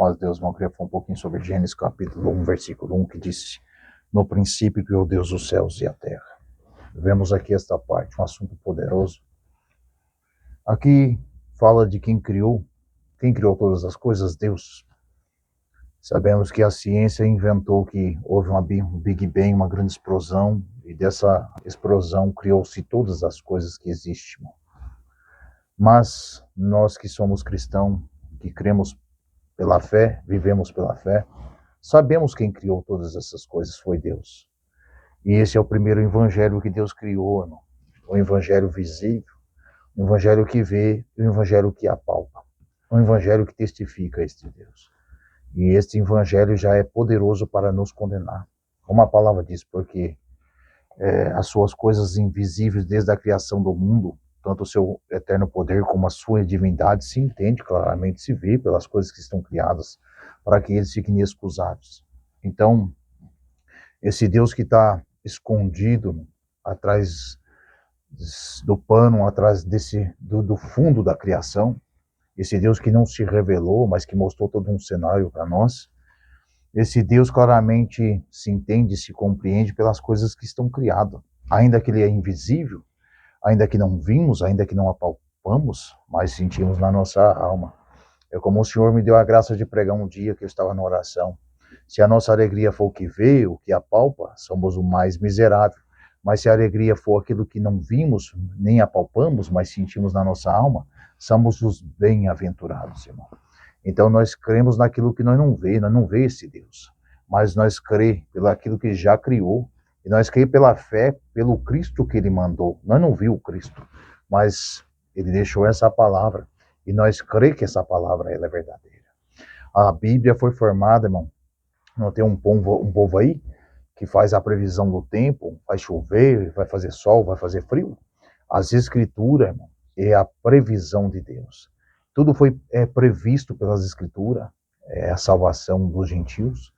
Paz de Deus, irmão, eu queria falar um pouquinho sobre Gênesis capítulo 1, versículo 1, que diz: no princípio criou Deus os céus e a terra. Vemos aqui esta parte, um assunto poderoso. Aqui fala de quem criou todas as coisas, Deus. Sabemos que a ciência inventou que houve um Big Bang, uma grande explosão, e dessa explosão criou-se todas as coisas que existem. Mas nós que somos cristãos, que cremos pela fé, vivemos pela fé, sabemos quem criou todas essas coisas foi Deus. E esse é o primeiro evangelho que Deus criou, irmão. O evangelho visível, o evangelho que vê, o evangelho que apalpa. O evangelho que testifica este Deus. E este evangelho já é poderoso para nos condenar. Como a palavra diz, porque as suas coisas invisíveis desde a criação do mundo, tanto o seu eterno poder como a sua divindade, se entende claramente, se vê pelas coisas que estão criadas, para que eles fiquem inexcusáveis. Então, esse Deus que está escondido atrás do pano, atrás do fundo da criação, esse Deus que não se revelou, mas que mostrou todo um cenário para nós, esse Deus claramente se entende, se compreende pelas coisas que estão criadas. Ainda que ele é invisível, ainda que não vimos, ainda que não apalpamos, mas sentimos na nossa alma. É como o Senhor me deu a graça de pregar um dia que eu estava na oração. Se a nossa alegria for o que vê, o que apalpa, somos o mais miserável. Mas se a alegria for aquilo que não vimos, nem apalpamos, mas sentimos na nossa alma, somos os bem-aventurados, irmão. Então nós cremos naquilo que nós não vemos esse Deus. Mas nós cremos pelo aquilo que já criou, e nós cremos pela fé, pelo Cristo que ele mandou. Nós não vimos o Cristo, mas ele deixou essa palavra, e nós cremos que essa palavra ela é verdadeira. A Bíblia foi formada, irmão, não tem um povo aí que faz a previsão do tempo, vai chover, vai fazer sol, vai fazer frio. As escrituras, irmão, é a previsão de Deus. Tudo foi previsto pelas escrituras, a salvação dos gentios,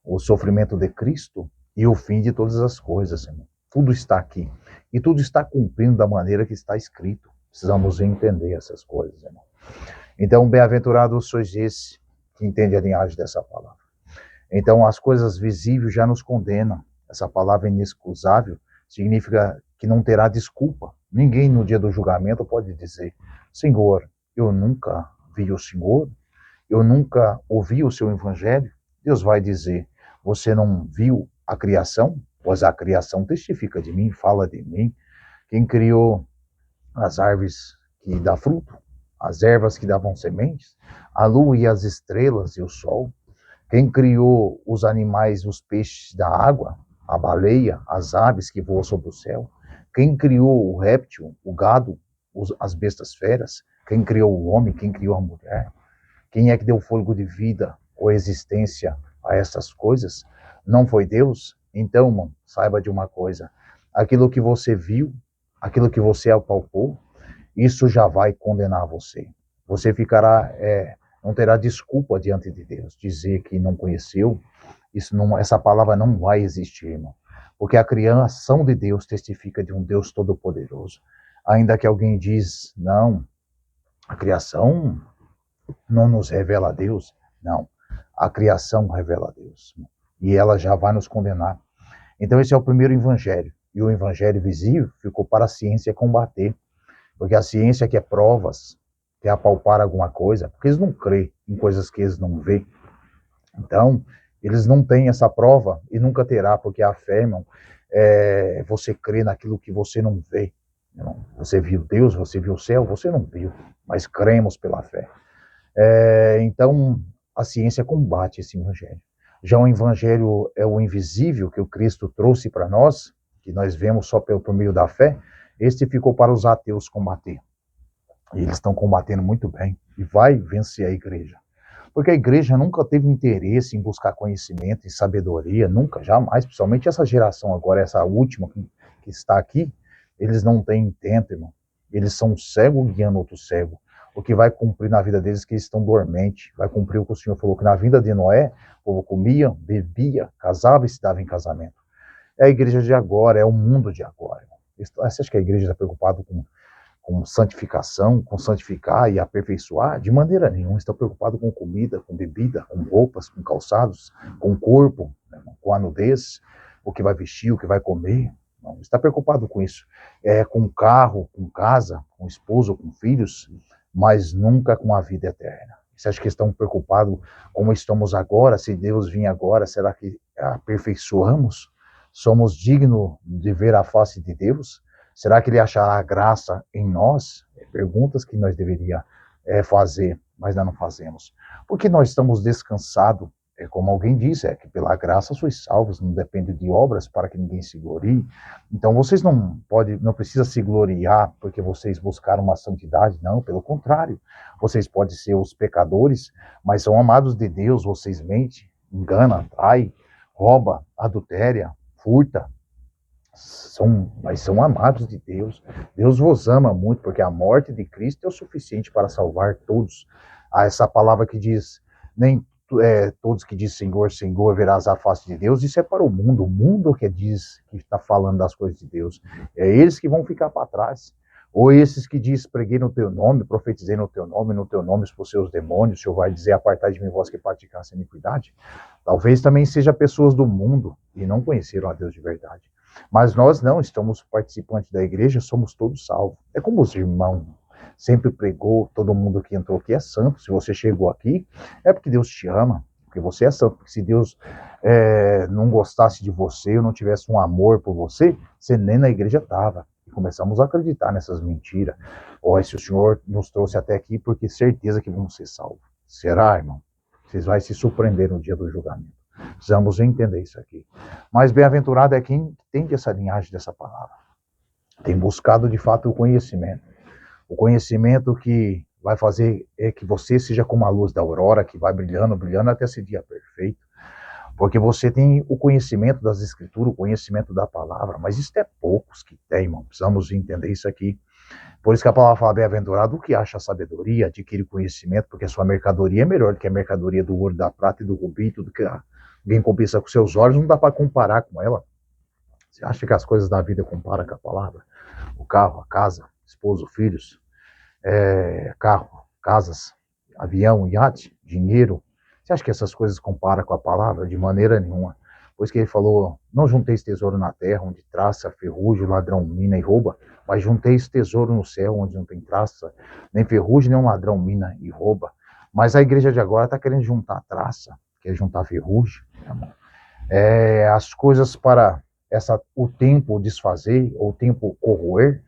o sofrimento de Cristo e o fim de todas as coisas, irmão. Tudo está aqui. E tudo está cumprindo da maneira que está escrito. Precisamos entender essas coisas, irmão. Então, bem-aventurados sois esse que entende a linhagem dessa palavra. Então, as coisas visíveis já nos condenam. Essa palavra inexcusável significa que não terá desculpa. Ninguém no dia do julgamento pode dizer: Senhor, eu nunca vi o Senhor, eu nunca ouvi o seu evangelho. Deus vai dizer: você não viu a criação? Pois a criação testifica de mim, fala de mim. Quem criou as árvores que dão fruto, as ervas que davam sementes, a lua e as estrelas e o sol? Quem criou os animais, os peixes da água, a baleia, as aves que voam sobre o céu? Quem criou o réptil, o gado, as bestas feras? Quem criou o homem? Quem criou a mulher? Quem é que deu fôlego de vida ou existência a essas coisas? Não foi Deus? Então, irmão, saiba de uma coisa. Aquilo que você viu, aquilo que você apalpou, isso já vai condenar você. Você ficará... não terá desculpa diante de Deus, dizer que não conheceu, essa palavra não vai existir, irmão. Porque a criação de Deus testifica de um Deus todo-poderoso. Ainda que alguém diz, não, a criação não nos revela a Deus. Não, a criação revela a Deus. E ela já vai nos condenar. Então esse é o primeiro evangelho. E o evangelho visível ficou para a ciência combater. Porque a ciência quer provas, quer apalpar alguma coisa, porque eles não creem em coisas que eles não veem. Então, eles não têm essa prova e nunca terá, porque a fé, irmão, você crê naquilo que você não vê. Irmão. Você viu Deus, você viu o céu, você não viu, mas cremos pela fé. Então, a ciência combate esse evangelho. Já o evangelho é o invisível que o Cristo trouxe para nós, que nós vemos só por meio da fé, este ficou para os ateus combater. E eles estão combatendo muito bem. E vai vencer a igreja. Porque a igreja nunca teve interesse em buscar conhecimento e sabedoria. Nunca, jamais. Principalmente essa geração agora, essa última que está aqui. Eles não têm intento, irmão. Eles são cegos guiando outro cego. O que vai cumprir na vida deles é que eles estão dormentes. Vai cumprir o que o Senhor falou, que na vida de Noé, o povo comia, bebia, casava e se dava em casamento. É a igreja de agora, é o mundo de agora, irmão. Você acha que a igreja está preocupada com santificação, com santificar e aperfeiçoar? De maneira nenhuma. Está preocupado com comida, com bebida, com roupas, com calçados, com o corpo, né, com a nudez, o que vai vestir, o que vai comer. Não está preocupado com isso. Com carro, com casa, com esposo, com filhos, mas nunca com a vida eterna. Você acha que estão preocupados como estamos agora? Se Deus vir agora, será que aperfeiçoamos? Somos dignos de ver a face de Deus? Será que Ele achará graça em nós? Perguntas que nós deveríamos fazer, mas nós não fazemos. Porque nós estamos descansados. Como alguém disse, que pela graça sois salvos, não depende de obras para que ninguém se glorie. Então vocês não precisam se gloriar porque vocês buscaram uma santidade, não, pelo contrário. Vocês podem ser os pecadores, mas são amados de Deus, vocês mentem, enganam, traem, roubam, adultéria, furta. Mas são amados de Deus. Deus vos ama muito, porque a morte de Cristo é o suficiente para salvar todos. Essa palavra que diz, nem todos que dizem Senhor, Senhor, verás a face de Deus, isso é para o mundo que diz, que está falando das coisas de Deus. É eles que vão ficar para trás. Ou esses que diz, preguei no teu nome, profetizei no teu nome expulsei os demônios, o Senhor vai dizer, apartai de mim vós que praticais iniquidade. Talvez também seja pessoas do mundo e não conheceram a Deus de verdade. Mas nós não, estamos participantes da igreja, somos todos salvos. É como os irmãos sempre pregou, todo mundo que entrou aqui é santo. Se você chegou aqui, é porque Deus te ama, porque você é santo. Porque se Deus não gostasse de você, ou não tivesse um amor por você, você nem na igreja estava. E começamos a acreditar nessas mentiras. Se o Senhor nos trouxe até aqui, porque certeza que vamos ser salvos. Será, irmão? Vocês vão se surpreender no dia do julgamento. Precisamos entender isso aqui. Mas bem-aventurado é quem entende essa linhagem dessa palavra. Tem buscado, de fato, o conhecimento. O conhecimento que vai fazer que você seja como a luz da aurora, que vai brilhando, brilhando até esse dia perfeito. Porque você tem o conhecimento das Escrituras, o conhecimento da palavra, mas isso é poucos que tem, irmão. Precisamos entender isso aqui. Por isso que a palavra fala, bem-aventurado o que acha sabedoria, adquire conhecimento, porque a sua mercadoria é melhor do que a mercadoria do ouro, da prata e do rubi, tudo que alguém compensa com seus olhos, não dá para comparar com ela. Você acha que as coisas da vida comparam com a palavra? O carro, a casa, esposo, filhos, carro, casas, avião, iate, dinheiro. Você acha que essas coisas comparam com a palavra? De maneira nenhuma. Pois que ele falou, não junteis tesouro na terra, onde traça, ferrugem, ladrão mina e rouba, mas junteis tesouro no céu, onde não tem traça, nem ferrugem, nem um ladrão mina e rouba. Mas a igreja de agora está querendo juntar traça, quer juntar ferrugem. As coisas para o tempo desfazer, ou o tempo corroer,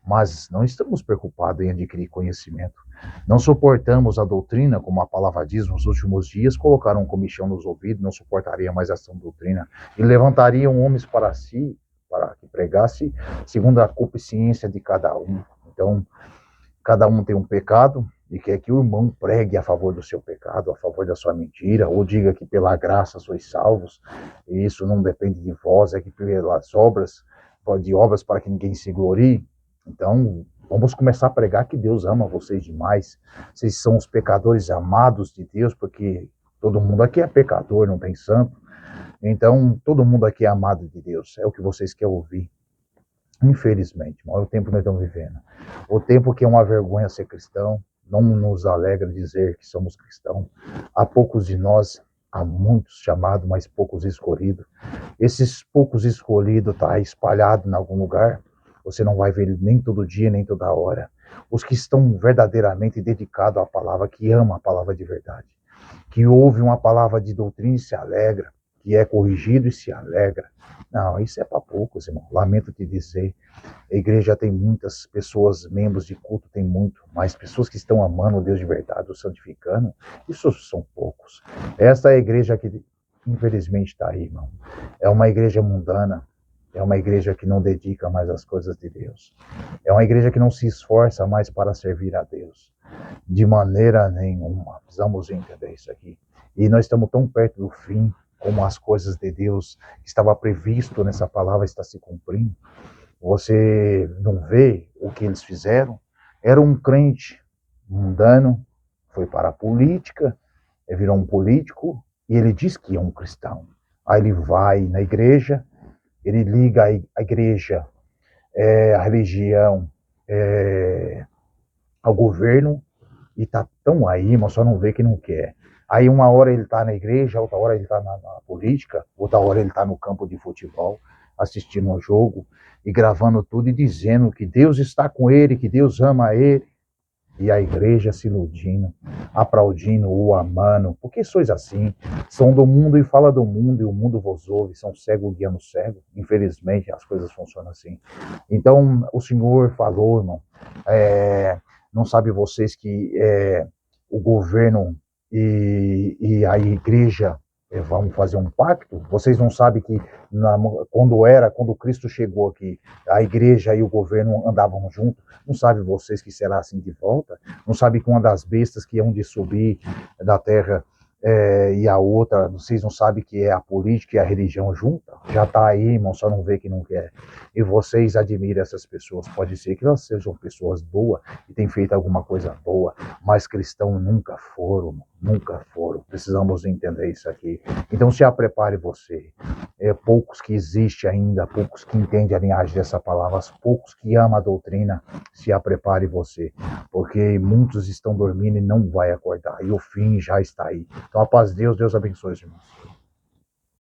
mas não estamos preocupados em adquirir conhecimento. Não suportamos a doutrina, como a palavra diz, nos últimos dias, colocaram um comichão nos ouvidos, não suportaria mais essa doutrina, e levantariam homens para si, para que pregasse, segundo a consciência de cada um. Então, cada um tem um pecado, e quer que o irmão pregue a favor do seu pecado, a favor da sua mentira, ou diga que pela graça sois salvos, e isso não depende de vós, é que pelas obras, de obras para que ninguém se glorie. Então, vamos começar a pregar que Deus ama vocês demais. Vocês são os pecadores amados de Deus, porque todo mundo aqui é pecador, não tem santo. Então, todo mundo aqui é amado de Deus. É o que vocês querem ouvir. Infelizmente, é o tempo que nós estamos vivendo. O tempo que é uma vergonha ser cristão, não nos alegra dizer que somos cristãos. Há poucos de nós, há muitos chamados, mas poucos escolhidos. Esses poucos escolhidos estão espalhados em algum lugar. Você não vai ver nem todo dia, nem toda hora. Os que estão verdadeiramente dedicados à palavra, que amam a palavra de verdade, que ouve uma palavra de doutrina e se alegra, que é corrigido e se alegra. Não, isso é para poucos, irmão. Lamento te dizer. A igreja tem muitas pessoas, membros de culto tem muito, mas pessoas que estão amando o Deus de verdade, o santificando, isso são poucos. Esta é a igreja que, infelizmente, está aí, irmão. É uma igreja mundana. É uma igreja que não dedica mais às coisas de Deus. É uma igreja que não se esforça mais para servir a Deus. De maneira nenhuma. Precisamos entender isso aqui. E nós estamos tão perto do fim, como as coisas de Deus que estava previsto nessa palavra está se cumprindo. Você não vê o que eles fizeram? Era um crente mundano, foi para a política, virou um político, e ele diz que é um cristão. Aí ele vai na igreja, ele liga a igreja, a religião, ao governo e tá tão aí, mas só não vê que não quer. Aí uma hora ele tá na igreja, outra hora ele tá na política, outra hora ele tá no campo de futebol, assistindo ao jogo e gravando tudo e dizendo que Deus está com ele, que Deus ama ele. E a igreja se iludindo, aplaudindo, o amando, porque sois assim, são do mundo e fala do mundo, e o mundo vos ouve, são cego guiando cego, infelizmente as coisas funcionam assim. Então, o Senhor falou, irmão, não sabe vocês que o governo e a igreja vão fazer um pacto? Vocês não sabem que quando Cristo chegou aqui, a igreja e o governo andavam juntos? Não sabe vocês que será assim de volta? Não sabe que uma das bestas que hão de subir da terra e a outra, vocês não sabem que é a política e a religião junta? Já está aí, irmão, só não vê que não quer. E vocês admiram essas pessoas. Pode ser que elas sejam pessoas boas e tenham feito alguma coisa boa, mas cristãos nunca foram, nunca foram. Precisamos entender isso aqui. Então, se prepare você. Poucos que existem ainda, poucos que entendem a linhagem dessa palavra, poucos que amam a doutrina, se prepare você, porque muitos estão dormindo e não vai acordar, e o fim já está aí. Então, a paz de Deus, Deus abençoe os irmãos.